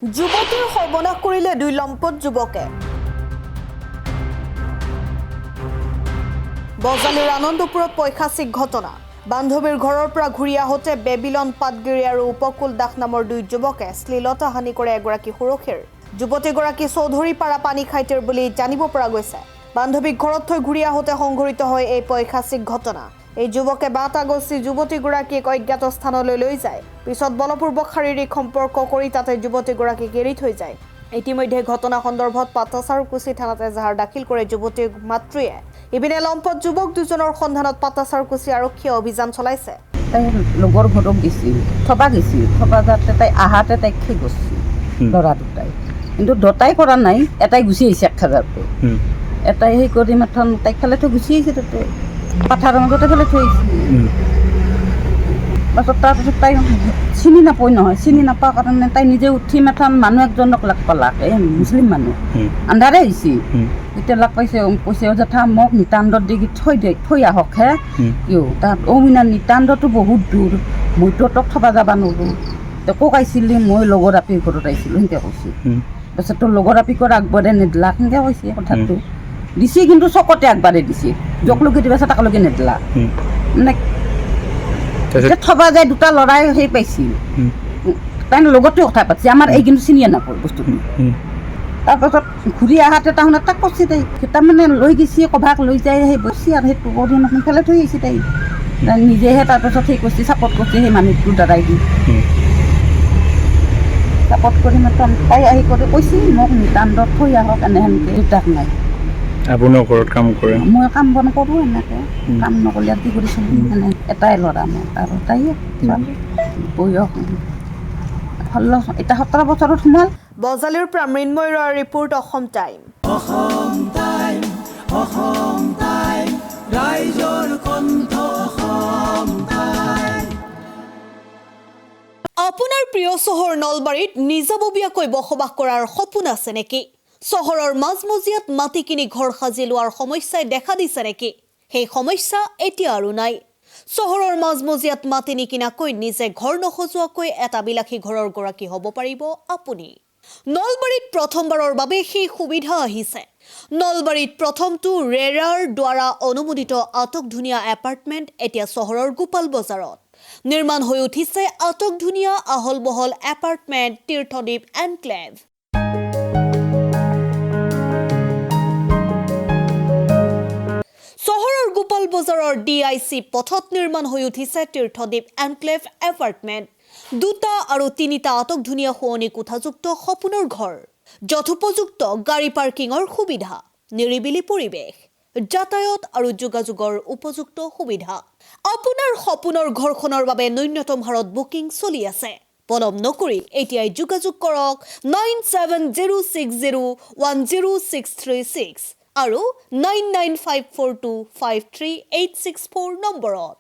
যুৱতীৰ সৰ্বনাশ কৰিলে দুই লম্পট যুৱকে বজালিৰ আনন্দপুৰত পৈশাচিক ঘটনা বান্ধৱীৰ ঘৰৰ পৰা ঘূৰি আহোতে বেবিলন পাটগিৰি আৰু উপকুল দাস নামৰ দুই যুৱকে শ্লীলতা হানি কৰে এগৰাকী সুৰক্ষীৰ যুৱতীগৰাকী চৌধুৰী পাৰা পানী খাইটিৰ বুলি জানিব পৰা গৈছে বান্ধৱীক ঘৰত থৈ ঘূৰি আহোতে সংঘটিত হয় এই পৈশাচিক ঘটনা এই যুৱকে বাটা গছি যুৱতীগৰাকীক অজ্ঞাত স্থানলৈ লৈ যায় পিছত বলপূৰ্বক শাৰীৰিক সম্পৰ্ক কৰি তাতে যুৱতীগৰাকীক এৰি থৈ যায় ইতিমধ্যে ঘটনা সন্দৰ্ভত পাটাছাৰকুছি থানাত এজাহাৰ দাখিল কৰে যুৱতীৰ মাতৃয়ে ইপিনে লম্পট যুৱক দুজনৰ সন্ধানত পাটাছাৰকুছি আৰক্ষীয়ে অভিযান চলাইছে তাই লগৰ ঘৰক গৈছিল থবা যাতে তাই আহাতে তাইক খেই গৈছিল ল'ৰা দুটাই কিন্তু দুটাই কৰা নাই এটাই গুচি আহিছে 1000 এটাই সেই কৰি মাথন তাইক খেলে থৈ গুচি আহিছে তাতে পাথাৰৰ মাজতে খেলে থৈ আহিছে পাছত তাৰপিছত তাই চিনি নাপায় নহয় চিনি নাপোৱাৰ কাৰণে তাই নিজে উঠি মাথন মানুহ একজনক লাগ পালাক এই মুছলিম মানুহ আন্ধাৰে আহিছে এতিয়া লাগ পাইছে কৈছে যথা মোক নিতান্দত দি থৈ আহক হে কিয় তাত অমিনা নিতান্দটো বহুত দূৰ মইতো তক থবা যাবা নোৱাৰোঁ তো কক আহিছিলি মই লগৰ আপীৰ ঘৰত আহিছিলোঁ সেনেকৈ কৈছে তাৰপিছত তোৰ লগৰ আপীকৰ আগবাঢ়ে নেদলাক সেনেকৈ কৈছে কথাটো দিছে কিন্তু চকতে আগবাঢ়ে দিছে জকলৈকে দিবা তাকলৈকে নেদলা মানে থবা যায় দুটা ল'ৰাই সেই পাইছিল তাই লগতে কথা পাতিছে আমাৰ এই কিন্তু চিনিয়ে নাপায় বস্তুটো তাৰপাছত ঘূৰি আহাতে তাহোঁনে তাক কৈছে তাই তাৰমানে লৈ গৈছে কভাক লৈ যায় সেই বসি আৰু সেইটো কৰি এখন ফেলে থৈ আহিছে তাই নিজেহে তাৰপাছত সেই কৰিছে ছাপৰ্ট কৰিছে সেই মানুহটোৰ দ্বাৰাই দি ছাপৰ্ট কৰি মাত্ৰ তাই আহি কৰি কৈছে মোক নিতান্দত থৈ আহক এনেহেনকৈ দেউতাক নাই আপোনাৰ ঘৰত কাম কৰে মই কাম বন কৰোঁ এনেকৈ কাম নকৰিলে কি কৰিছোঁ মানে এটাই ল'ৰা মই আৰু তাই বয়স 16 এতিয়া 17 বছৰত সোমাল বজালিৰ পৰা মৃন্ময় ৰয়ৰ ৰিপৰ্ট অসম টাইম ৰাইজৰ কণ্ঠ অসম টাইম আপোনাৰ প্ৰিয় চহৰ নলবাৰীত নিজাববীয়াকৈ বসবাস কৰাৰ সপোন আছে নেকি চহৰৰ মাজমজিয়াত মাটি কিনি ঘৰ সাজি লোৱাৰ সমস্যাই দেখা দিছে নেকি সেই সমস্যা এতিয়া আৰু নাই চহৰৰ মাজমজিয়াত মাটি নিকিনাকৈ নিজে ঘৰ নসজোৱাকৈ এটা বিলাসী ঘৰৰ গৰাকী হ'ব পাৰিব আপুনি নলবাৰীত প্ৰথমবাৰৰ বাবে সেই সুবিধা আহিছে নলবাৰীত প্ৰথমটো ৰেৰাৰ দ্বাৰা অনুমোদিত আটক ধুনীয়া এপাৰ্টমেণ্ট এতিয়া চহৰৰ গোপাল বজাৰত নিৰ্মাণ হৈ উঠিছে আটক ধুনীয়া আহল বহল এপাৰ্টমেণ্ট তীৰ্থদ্বীপ এনক্লেভ চহৰৰ গোপাল বজাৰৰ DIC পথত নিৰ্মাণ হৈ উঠিছে তীৰ্থদ্বীপ এনক্লেভ এপাৰ্টমেণ্ট দুটা আৰু তিনিটা আটক ধুনীয়া শুৱনি কোঠাযুক্ত সপোনৰ ঘৰ যথোপযুক্ত গাড়ী পাৰ্কিঙৰ সুবিধা নিৰিবিলি পৰিৱেশ যাতায়াত আৰু যোগাযোগৰ উপযুক্ত সুবিধা আপোনাৰ সপোনৰ ঘৰখনৰ বাবে ন্যূনতম হাৰত বুকিং চলি আছে পলম নকৰি এতিয়াই যোগাযোগ কৰক 9706010636 আৰু 9954253864 নম্বৰত